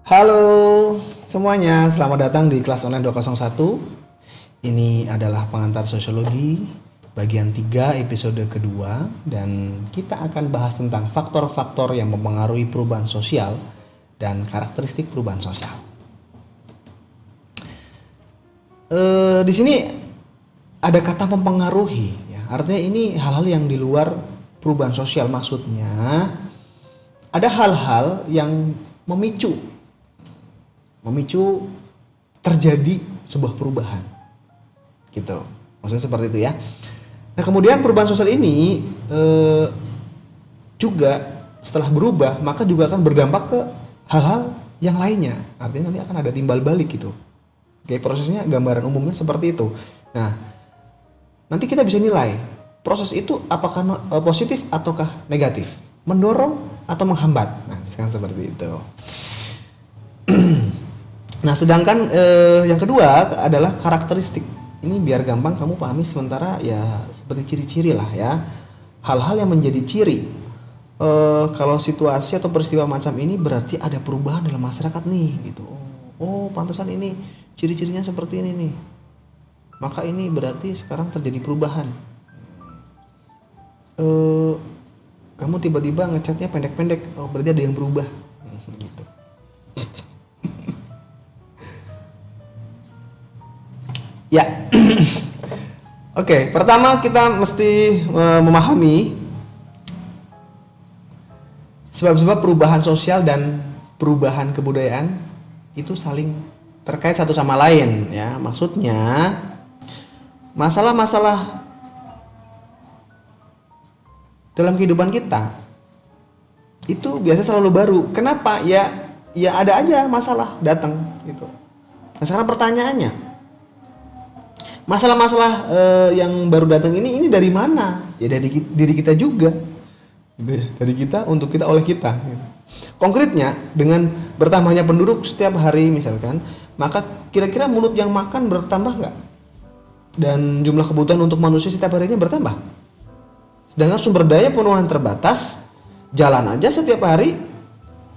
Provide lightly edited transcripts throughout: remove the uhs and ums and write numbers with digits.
Halo semuanya, selamat datang di kelas online 201. Ini adalah pengantar sosiologi bagian 3 episode kedua. Dan kita akan bahas tentang faktor-faktor yang mempengaruhi perubahan sosial dan karakteristik perubahan sosial. Di sini ada kata mempengaruhi ya. Artinya ini hal-hal yang di luar perubahan sosial. Maksudnya ada hal-hal yang memicu terjadi sebuah perubahan gitu, maksudnya seperti itu ya. Nah kemudian perubahan sosial ini juga setelah berubah maka juga akan berdampak ke hal-hal yang lainnya, artinya nanti akan ada timbal balik gitu. Kayak prosesnya, gambaran umumnya seperti itu. Nah nanti kita bisa nilai proses itu apakah positif ataukah negatif, mendorong atau menghambat. Nah sekarang seperti itu. Nah, sedangkan yang kedua adalah karakteristik. Ini biar gampang kamu pahami, sementara ya seperti ciri-ciri lah ya. Hal-hal yang menjadi ciri. Kalau situasi atau peristiwa macam ini berarti ada perubahan dalam masyarakat nih gitu. Oh, pantesan ini ciri-cirinya seperti ini nih. Maka ini berarti sekarang terjadi perubahan. Kamu tiba-tiba ngechatnya pendek-pendek. Oh, berarti ada yang berubah. Gitu. Ya, oke. Pertama kita mesti memahami sebab-sebab perubahan sosial dan perubahan kebudayaan itu saling terkait satu sama lain. Ya, maksudnya masalah-masalah dalam kehidupan kita itu biasa selalu baru. Kenapa? Ya ada aja masalah datang gitu. Nah sekarang pertanyaannya, masalah-masalah yang baru datang ini dari mana? Ya dari diri kita juga, dari kita, untuk kita, oleh kita. Konkretnya dengan bertambahnya penduduk setiap hari misalkan, maka kira-kira mulut yang makan bertambah nggak? Dan jumlah kebutuhan untuk manusia setiap harinya bertambah. Sedangkan sumber daya penuhan terbatas, jalan aja setiap hari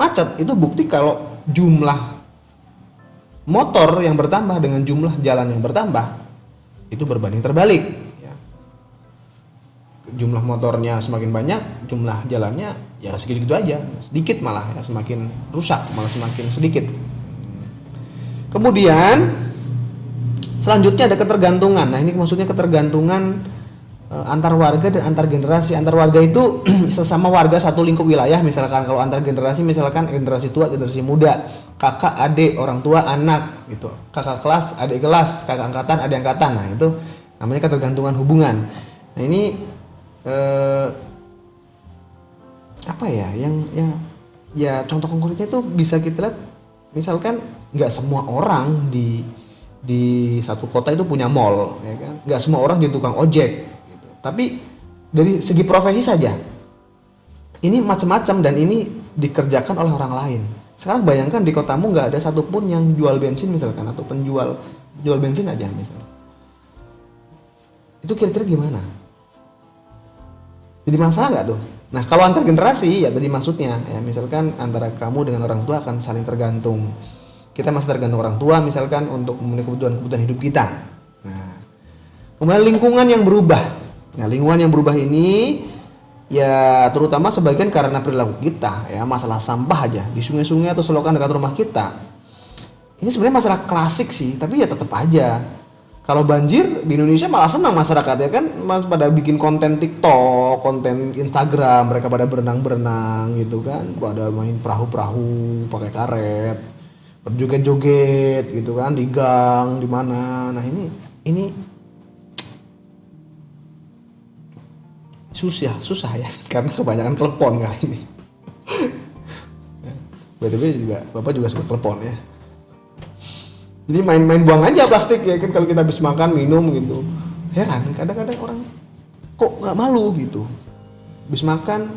macet. Itu bukti kalau jumlah motor yang bertambah dengan jumlah jalan yang bertambah itu berbanding terbalik ya. Jumlah motornya semakin banyak, jumlah jalannya ya segitu aja, sedikit malah ya, semakin rusak malah semakin sedikit. Kemudian selanjutnya ada ketergantungan. Nah ini maksudnya ketergantungan antar warga dan antar generasi. Antar warga itu sesama warga satu lingkup wilayah, misalkan. Kalau antar generasi misalkan generasi tua, generasi muda, kakak, adik, orang tua, anak gitu. Kakak kelas, adik kelas, kakak angkatan, adik angkatan. Nah, itu namanya ketergantungan hubungan. Nah, ini apa ya? Ya contoh konkretnya itu bisa kita lihat, misalkan nggak semua orang di satu kota itu punya mall, ya kan? Nggak semua orang jadi tukang ojek. Tapi dari segi profesi saja ini macam-macam dan ini dikerjakan oleh orang lain. Sekarang bayangkan di kotamu nggak ada satupun yang jual bensin misalkan, atau penjual jual bensin aja misalnya. Itu kira-kira gimana? Jadi masalah nggak tuh? Nah kalau antar generasi ya tadi maksudnya ya, misalkan antara kamu dengan orang tua akan saling tergantung. Kita masih tergantung orang tua misalkan untuk memenuhi kebutuhan hidup kita. Nah kemudian lingkungan yang berubah. Nah, lingkungan yang berubah ini ya terutama sebagian karena perilaku kita ya, masalah sampah aja di sungai-sungai atau selokan dekat rumah kita. Ini sebenarnya masalah klasik sih, tapi ya tetap aja. Kalau banjir di Indonesia malah senang masyarakat ya kan, pada bikin konten TikTok, konten Instagram, mereka pada berenang-berenang gitu kan, pada main perahu-perahu pakai karet, berjoget-joget gitu kan di gang di mana. Nah, ini susah ya karena kebanyakan telepon kali ini. BTW juga Bapak juga suka telepon ya. Jadi main-main buang aja plastik ya kan, kalau kita habis makan minum gitu. Heran kadang-kadang orang kok nggak malu gitu. Habis makan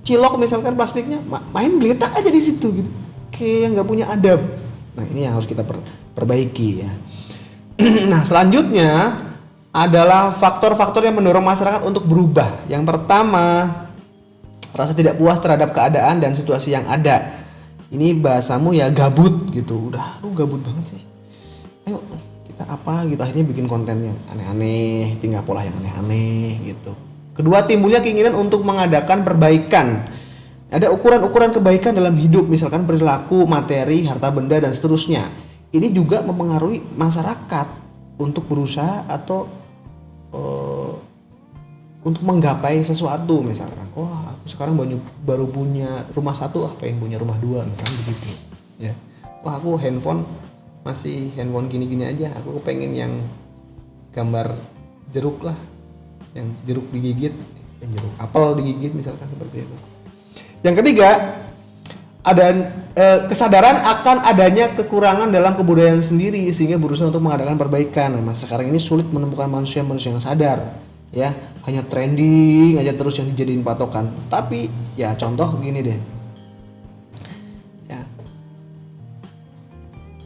cilok misalkan plastiknya main geletak aja di situ gitu. Kayak nggak punya adab. Nah ini yang harus kita perbaiki ya. Nah selanjutnya adalah faktor-faktor yang mendorong masyarakat untuk berubah. Yang pertama, rasa tidak puas terhadap keadaan dan situasi yang ada. ini bahasamu ya gabut gitu, udah lu gabut banget sih, ayo kita apa gitu, akhirnya bikin kontennya aneh-aneh, tinggal pola yang aneh-aneh gitu. Kedua, timbulnya keinginan untuk mengadakan perbaikan. Ada ukuran-ukuran kebaikan dalam hidup, misalkan perilaku, materi, harta benda, dan seterusnya. Ini juga mempengaruhi masyarakat untuk berusaha atau untuk menggapai sesuatu, misalkan, wah aku sekarang baru punya rumah satu, pengen punya rumah dua, misalkan begitu ya. Wah aku masih handphone gini-gini aja, aku pengen yang gambar jeruk lah, yang jeruk digigit, yang jeruk apel digigit, misalkan seperti itu. Yang ketiga, ada kesadaran akan adanya kekurangan dalam kebudayaan sendiri sehingga berusaha untuk mengadakan perbaikan. Nah, masa sekarang ini sulit menemukan manusia-manusia yang sadar, ya, hanya trending aja terus yang dijadiin patokan. Tapi ya contoh gini deh, ya,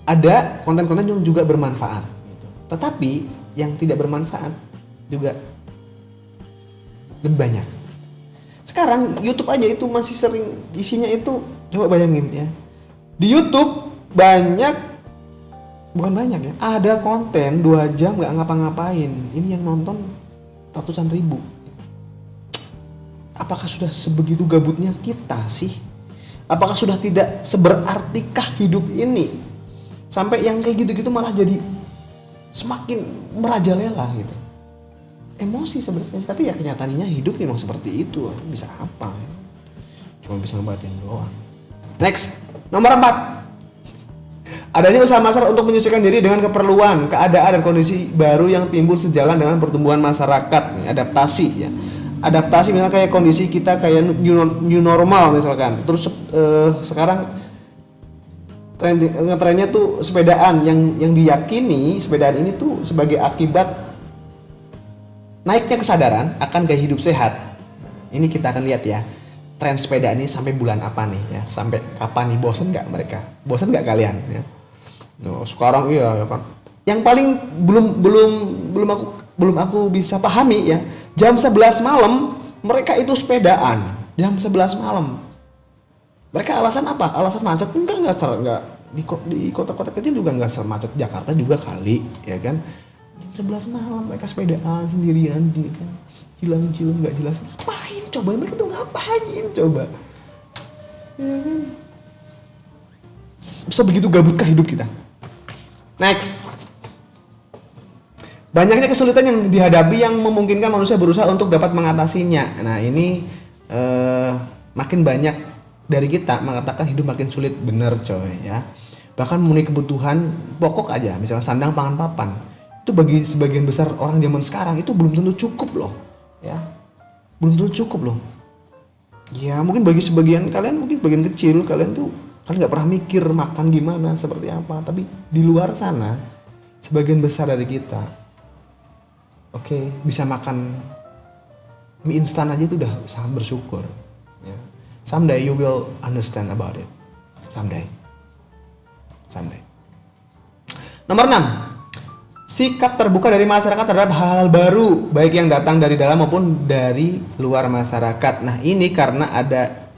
ada konten-konten yang juga bermanfaat gitu. Tetapi yang tidak bermanfaat juga lebih banyak. Sekarang YouTube aja itu masih sering isinya itu, coba bayangin ya, di YouTube bukan banyak ya, ada konten 2 jam nggak ngapa-ngapain, ini yang nonton ratusan ribu. Apakah sudah sebegitu gabutnya kita sih? Apakah sudah tidak seberartikah hidup ini sampai yang kayak gitu-gitu malah jadi semakin merajalela gitu? Emosi sebenarnya, tapi ya kenyataannya hidup memang seperti itu. Bisa apa ya? Cuma bisa ngebatin doang. Next, nomor 4, adanya usaha masyarakat untuk menyesuaikan diri dengan keperluan, keadaan, dan kondisi baru yang timbul sejalan dengan pertumbuhan masyarakat. Adaptasi ya, adaptasi misalnya kayak kondisi kita kayak new normal misalkan. Terus sekarang ngetrennya tuh sepedaan, yang diyakini sepedaan ini tuh sebagai akibat naiknya kesadaran akan gaya hidup sehat. Ini kita akan lihat ya, tren sepeda ini sampai bulan apa nih ya, sampai kapan nih, bosen nggak mereka? Bosen nggak kalian ya? No, sekarang iya ya kan. Yang paling belum aku bisa pahami ya, jam 11 malam mereka itu sepedaan. Jam 11 malam. Mereka alasan apa? Alasan macet? Enggak di kota-kota kecil juga enggak semacet Jakarta juga kali, ya kan? Jam 11 malam mereka sepedaan sendirian di kan, cilang-cilang nggak jelas. Ngapain coba mereka tuh, ngapain coba? Ya kan? Sebegitu gabutkah hidup kita? Next, banyaknya kesulitan yang dihadapi yang memungkinkan manusia berusaha untuk dapat mengatasinya. Nah ini makin banyak dari kita mengatakan hidup makin sulit, bener coy ya. Bahkan memenuhi kebutuhan pokok aja, misalnya sandang, pangan, papan, itu bagi sebagian besar orang zaman sekarang itu belum tentu cukup loh, ya, belum tentu cukup loh. Ya mungkin bagi sebagian kalian, mungkin bagian kecil kalian tuh kan nggak pernah mikir makan gimana, seperti apa. Tapi di luar sana sebagian besar dari kita, bisa makan mie instan aja itu udah sangat bersyukur. Ya. Someday you will understand about it. Someday. Nomor 6. Sikap terbuka dari masyarakat terhadap hal-hal baru, baik yang datang dari dalam maupun dari luar masyarakat. Nah ini karena ada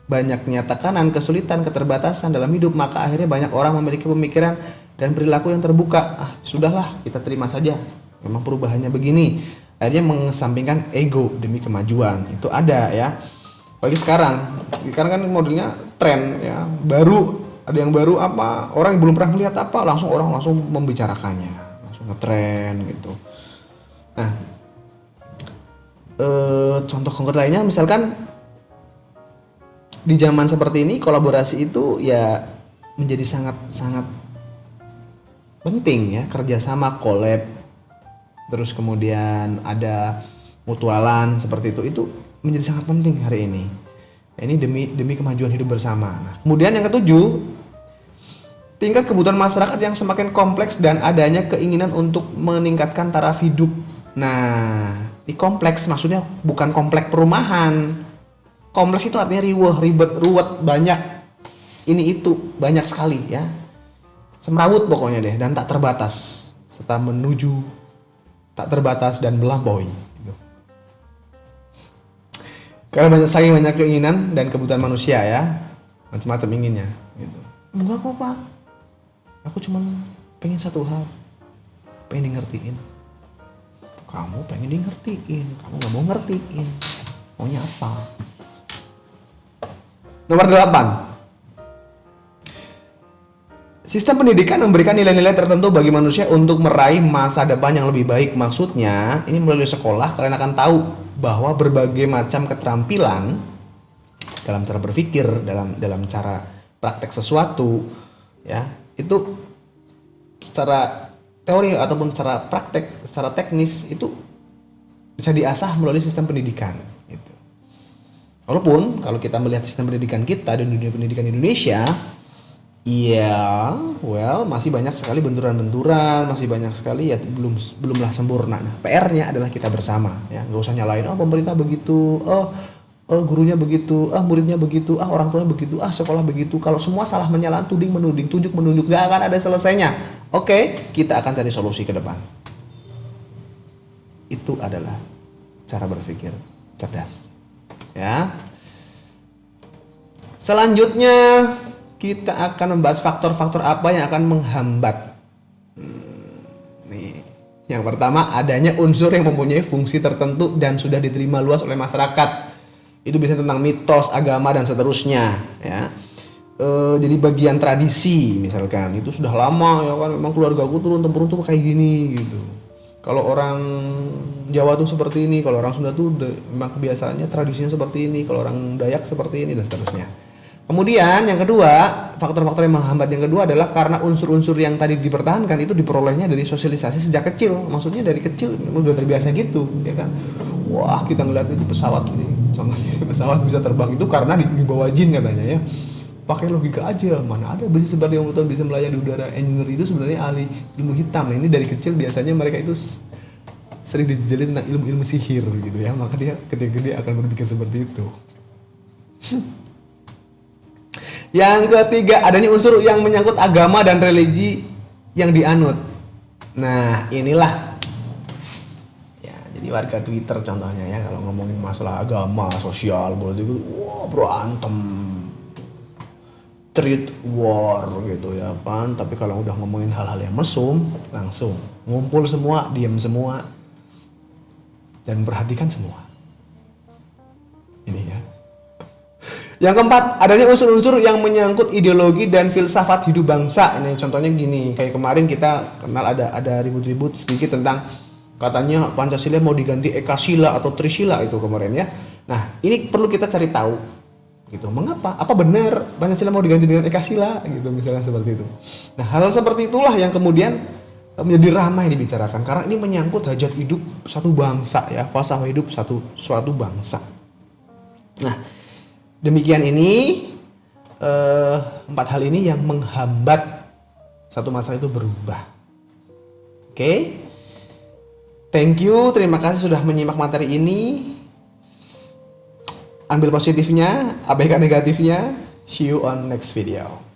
banyaknya tekanan, kesulitan, keterbatasan dalam hidup, maka akhirnya banyak orang memiliki pemikiran dan perilaku yang terbuka. Sudahlah, kita terima saja, memang perubahannya begini. Akhirnya mengesampingkan ego demi kemajuan. Itu ada ya. Bagi sekarang kan modelnya tren ya, baru, ada yang baru apa, orang yang belum pernah lihat apa, orang langsung membicarakannya, langsung ngetren gitu. Nah, contoh konkret lainnya misalkan di zaman seperti ini kolaborasi itu ya menjadi sangat penting ya, kerjasama, collab, terus kemudian ada mutualan seperti itu menjadi sangat penting hari ini. Ini demi kemajuan hidup bersama. Nah, kemudian yang ketujuh, tingkat kebutuhan masyarakat yang semakin kompleks dan adanya keinginan untuk meningkatkan taraf hidup. Nah, di kompleks maksudnya bukan kompleks perumahan. Kompleks itu artinya riweh, ribet, ruwet, banyak. Ini itu banyak sekali ya. Semrawut pokoknya deh, dan tak terbatas serta menuju tak terbatas dan melampaui. Karena banyak keinginan dan kebutuhan manusia ya, macam-macam inginnya. gitu. Enggak kok Pak, aku cuman pengen satu hal, pengen di ngertiin. Kamu pengen di ngertiin, kamu gak mau ngertiin, maunya apa? Nomor 8, sistem pendidikan memberikan nilai-nilai tertentu bagi manusia untuk meraih masa depan yang lebih baik. Maksudnya, ini melalui sekolah kalian akan tahu bahwa berbagai macam keterampilan dalam cara berpikir, dalam cara praktek sesuatu, ya, itu secara teori ataupun secara praktek, secara teknis itu bisa diasah melalui sistem pendidikan. Gitu. Walaupun kalau kita melihat sistem pendidikan kita dan dunia pendidikan Indonesia, iya, masih banyak sekali benturan-benturan, masih banyak sekali ya belumlah sempurna. Nah, PR-nya adalah kita bersama, ya, nggak usah nyalain, oh pemerintah begitu, gurunya begitu, muridnya begitu, orang tuanya begitu, sekolah begitu. Kalau semua salah menyalah, tuding menuding, tunjuk menunjuk, nggak akan ada selesainya. Oke, kita akan cari solusi ke depan. Itu adalah cara berpikir cerdas, ya. Selanjutnya kita akan membahas faktor-faktor apa yang akan menghambat. Nih, yang pertama adanya unsur yang mempunyai fungsi tertentu dan sudah diterima luas oleh masyarakat. Itu bisa tentang mitos, agama dan seterusnya. Ya, jadi bagian tradisi misalkan itu sudah lama ya kan, memang keluarga aku turun temurun tuh kayak gini gitu. Kalau orang Jawa tuh seperti ini, kalau orang Sunda tuh memang kebiasaannya tradisinya seperti ini, kalau orang Dayak seperti ini dan seterusnya. Kemudian yang kedua, faktor-faktor yang menghambat yang kedua adalah karena unsur-unsur yang tadi dipertahankan itu diperolehnya dari sosialisasi sejak kecil. Maksudnya dari kecil udah terbiasa gitu, ya kan. Wah, kita ngeliat itu pesawat ini. Contohnya pesawat bisa terbang itu karena dibawa jin katanya ya. Pakai logika aja, mana ada besi sebar 50 tahun bisa melayang di udara. Engineer itu sebenarnya ahli ilmu hitam. Nah, ini dari kecil biasanya mereka itu sering dijejelin tentang ilmu-ilmu sihir gitu ya. Maka dia ketika gede akan berpikir seperti itu. Yang ketiga, adanya unsur yang menyangkut agama dan religi yang dianut. Nah, inilah. Ya, jadi warga Twitter contohnya ya, kalau ngomongin masalah agama, sosial, politik, wah berantem. Treat war gitu ya kan. Tapi kalau udah ngomongin hal-hal yang mesum, langsung ngumpul semua, diam semua. Dan perhatikan semua. Ini ya. Yang keempat, adanya unsur-unsur yang menyangkut ideologi dan filsafat hidup bangsa. Ini contohnya gini, kayak kemarin kita kenal ada ribut-ribut sedikit tentang katanya Pancasila mau diganti Ekasila atau Trisila itu kemarin ya. Nah, ini perlu kita cari tahu. Gitu. Mengapa? Apa benar Pancasila mau diganti dengan Ekasila gitu misalnya seperti itu. Nah, hal seperti itulah yang kemudian menjadi ramai dibicarakan karena ini menyangkut hajat hidup satu bangsa ya, falsafah hidup suatu bangsa. Nah, demikian ini 4 hal ini yang menghambat satu masalah itu berubah. Oke. Thank you, terima kasih sudah menyimak materi ini. Ambil positifnya, abaikan negatifnya. See you on next video.